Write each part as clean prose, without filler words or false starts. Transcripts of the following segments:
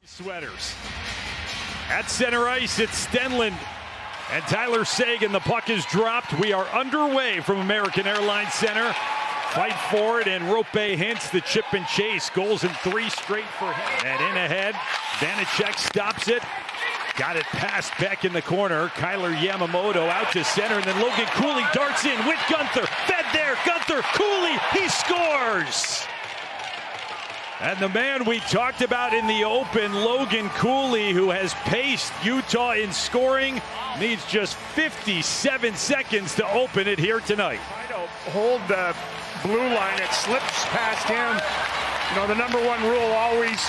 Sweaters. At center ice, it's Stenlund and Tyler Seguin. The puck is dropped. We are underway from American Airlines Center. Fight for it, and Rope hints the chip and chase. Goals in 3 straight for him. And in ahead, Vanacek stops it. Got it past Beck in the corner. Kyler Yamamoto out to center, and then Logan Cooley darts in with Gunther. Fed there, Gunther, Cooley, he scores! And the man we talked about in the open, Logan Cooley, who has paced Utah in scoring, needs just 57 seconds to open it here tonight. Try to hold the blue line, it slips past him. You know, the number one rule always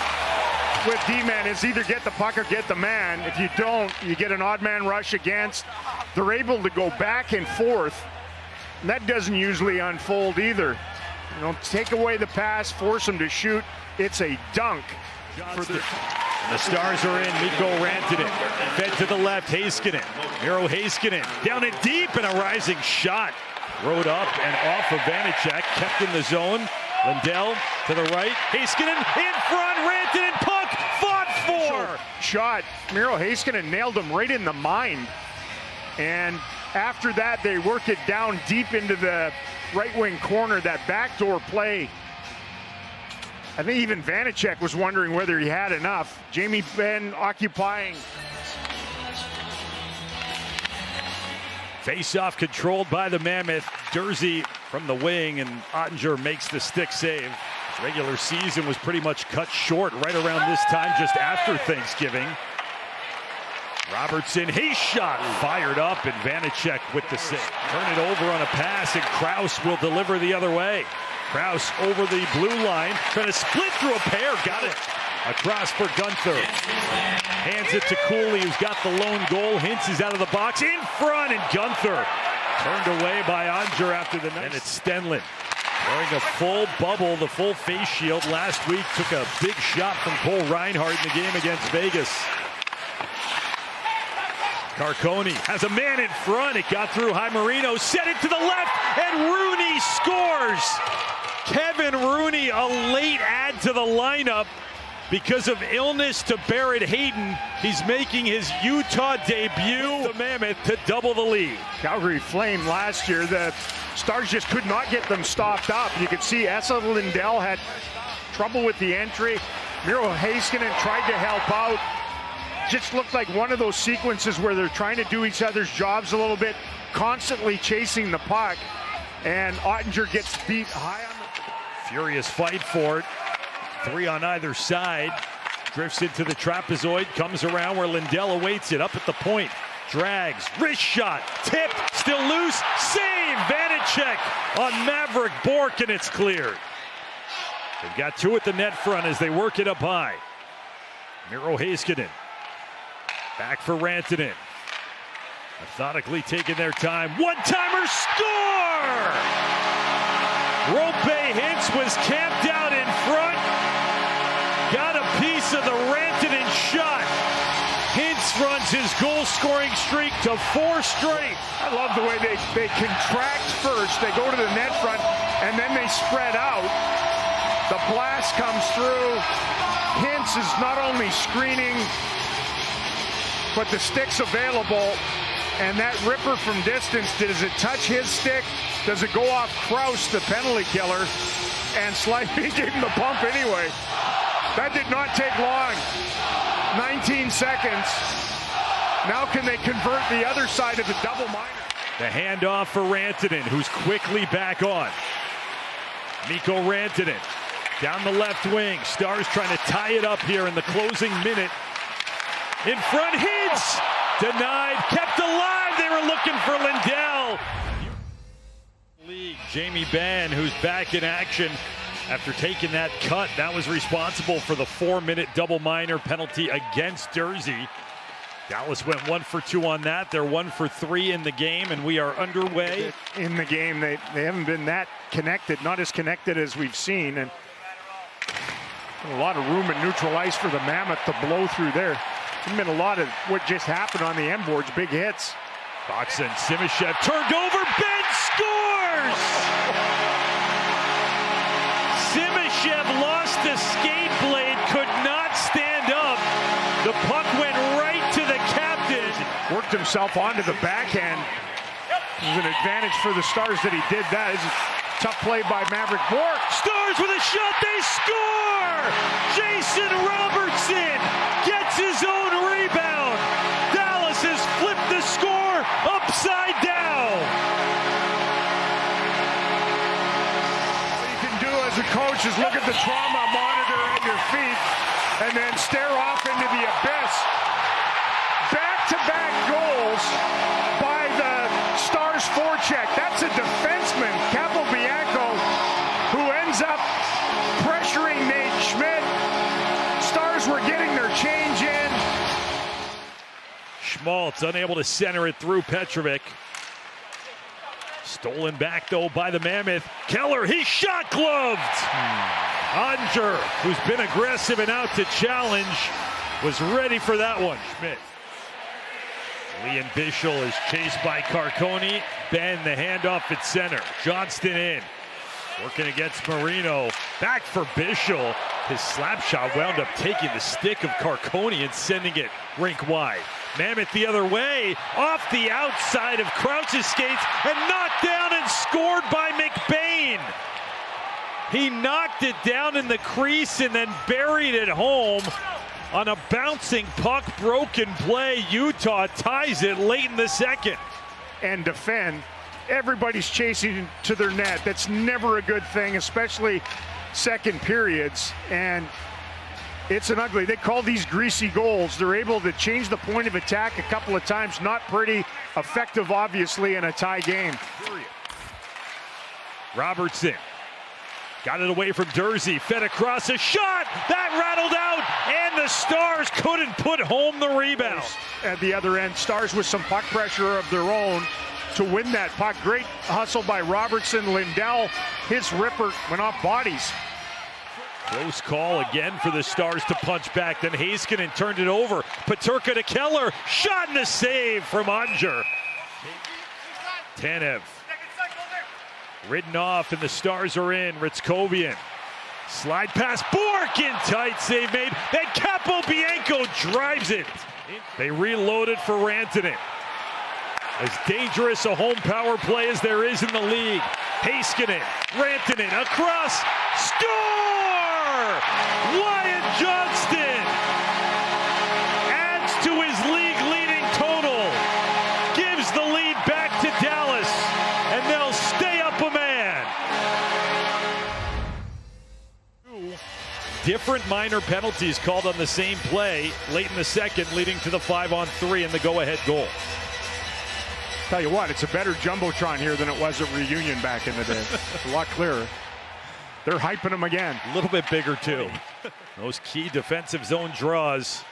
with D-man is either get the puck or get the man. If you don't, you get an odd man rush against. They're able to go back and forth, and that doesn't usually unfold either. You know, take away the pass, force them to shoot. It's a dunk. And the Stars are in. Mikko Rantanen fed to the left. Heiskanen, Miro Heiskanen down it deep, and a rising shot. Rode up and off of Vanacek, kept in the zone. Lindell to the right. Heiskanen in front. Rantanen, puck fought for. Shot. Miro Heiskanen nailed him right in the mind. And after that, they work it down deep into the right wing corner. That backdoor play. I think even Vanacek was wondering whether he had enough. Jamie Benn occupying. Face-off controlled by the Mammoth. Durzi from the wing, and Ottinger makes the stick save. Regular season was pretty much cut short right around this time, just after Thanksgiving. Robertson, his shot fired up, and Vanacek with the save. Turn it over on a pass, and Krause will deliver the other way. Krause over the blue line, trying to split through a pair, got it. Across for Gunther. Hands it to Cooley, who's got the lone goal. Hintz is out of the box, in front, and Gunther turned away by Ottinger after the night. And it's Stenlund wearing a full bubble, the full face shield. Last week took a big shot from Cole Reinhardt in the game against Vegas. Carconi has a man in front. It got through Marino, set it to the left, and Rooney scores. Kevin Rooney, a late add to the lineup because of illness to Barrett Hayton. He's making his Utah debut. The Mammoth to double the lead. Calgary Flame last year, the Stars just could not get them stopped up. You could see Esa Lindell had trouble with the entry. Miro Heiskanen tried to help out. Just looked like one of those sequences where they're trying to do each other's jobs a little bit, constantly chasing the puck, and Ottinger gets beat high on the... Furious fight for it. 3 on either side. Drifts into the trapezoid, comes around where Lindell awaits it, up at the point. Drags, wrist shot, tip, still loose, save! Vanacek on Maverick Bourque, and it's cleared. They've got 2 at the net front as they work it up high. Miro Heiskanen. Back for Rantanen. Methodically taking their time. One-timer, score! Rope Hintz was camped out in front. Got a piece of the Rantanen shot. Hintz runs his goal-scoring streak to 4 straight. I love the way they contract first. They go to the net front, and then they spread out. The blast comes through. Hintz is not only screening, but the stick's available, and that ripper from distance, does it touch his stick? Does it go off Krause, the penalty killer? And Slightly gave him the pump anyway. That did not take long. 19 seconds. Now can they convert the other side of the double minor? The handoff for Rantanen, who's quickly back on. Mikko Rantanen down the left wing. Stars trying to tie it up here in the closing minute. In front, Hintz denied, kept alive. They were looking for Lindell. League, Jamie Benn, who's back in action after taking that cut. That was responsible for the 4-minute double minor penalty against Durzi. Dallas went 1 for 2 on that. They're 1 for 3 in the game, and we are underway. In the game, they haven't been that connected, not as connected as we've seen, and a lot of room in neutral ice for the Mammoth to blow through there. There's been a lot of what just happened on the end boards, big hits. Boxen, Simishev turned over, Ben scores! Simishev lost the skate blade, could not stand up. himself onto the backhand. It was an advantage for the Stars that he did that. It's a tough play by Maverick Bourque. Stars with a shot, they score! Jason Robertson gets his own rebound. Dallas has flipped the score upside down. What you can do as a coach is look at the trauma monitor at your feet and then stare off into the abyss. Back-to-back goals by the Stars forecheck. That's a defenseman, Capobianco, who ends up pressuring Nate Schmidt. Stars were getting their change in. Schmaltz unable to center it through Petrovic. Stolen back, though, by the Mammoth. Keller, he shot gloved. Onger, who's been aggressive and out to challenge, was ready for that one. Schmidt. Leon Bischel is chased by Carconi. Ben, the handoff at center. Johnston in. Working against Marino. Back for Bischel. His slap shot wound up taking the stick of Carconi and sending it rink wide. Mammoth the other way. Off the outside of Crouch's skates and knocked down and scored by McBain. He knocked it down in the crease and then buried it home. On a bouncing puck, broken play, Utah ties it late in the second. And defend. Everybody's chasing to their net. That's never a good thing, especially second periods. And it's an ugly. They call these greasy goals. They're able to change the point of attack a couple of times. Not pretty effective, obviously, in a tie game. Robertson. Got it away from Dursey, fed across a shot, that rattled out, and the Stars couldn't put home the rebound. At the other end, Stars with some puck pressure of their own to win that puck. Great hustle by Robertson. Lindell, his ripper went off bodies. Close call again for the Stars to punch back, then Heiskanen turned it over. Peterka to Keller, shot and a save from Onger. Tanev. Ridden off and the Stars are in. Ritzkovian. Slide pass. Bourque in tight. Save made. Then Capobianco drives it. They reload it for Rantanen. As dangerous a home power play as there is in the league. Heiskanen. Rantanen across. Score! Wyatt Johnston adds to his league-leading total. Gives the lead back to Dallas. And they'll stay up a man. Different minor penalties called on the same play late in the second, leading to the 5-on-3 and the go-ahead goal. Tell you what, it's a better Jumbotron here than it was at Reunion back in the day. It's a lot clearer. They're hyping them again. A little bit bigger, too. Those key defensive zone draws.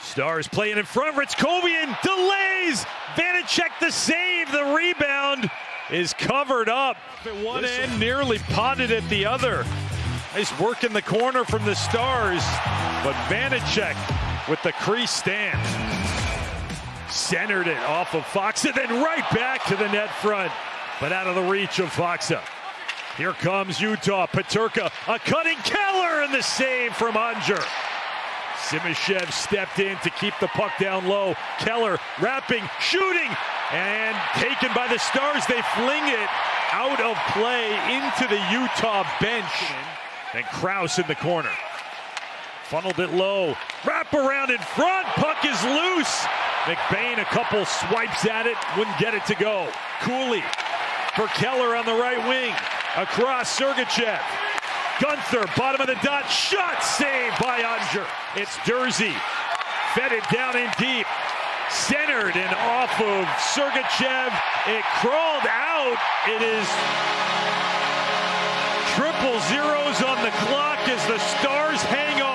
Stars playing in front. Ritzkovian delays. Vanacek the save. The rebound is covered up. At one end, nearly potted at the other. Nice work in the corner from the Stars. But Vanacek with the crease stand. Centered it off of Foxa, then right back to the net front. But out of the reach of Foxa. Here comes Utah. Peterka, a cutting Keller, and the save from Onger. Simashev stepped in to keep the puck down low. Keller wrapping, shooting, and taken by the Stars. They fling it out of play into the Utah bench. And Krause in the corner. Funneled it low. Wrap around in front. Puck is loose. McBain a couple swipes at it. Wouldn't get it to go. Cooley for Keller on the right wing. Across Sergachev. Gunther, bottom of the dot, shot saved by Onger. It's Dursey, fed it down in deep, centered and off of Sergachev. It crawled out. It is triple zeros on the clock as the Stars hang on.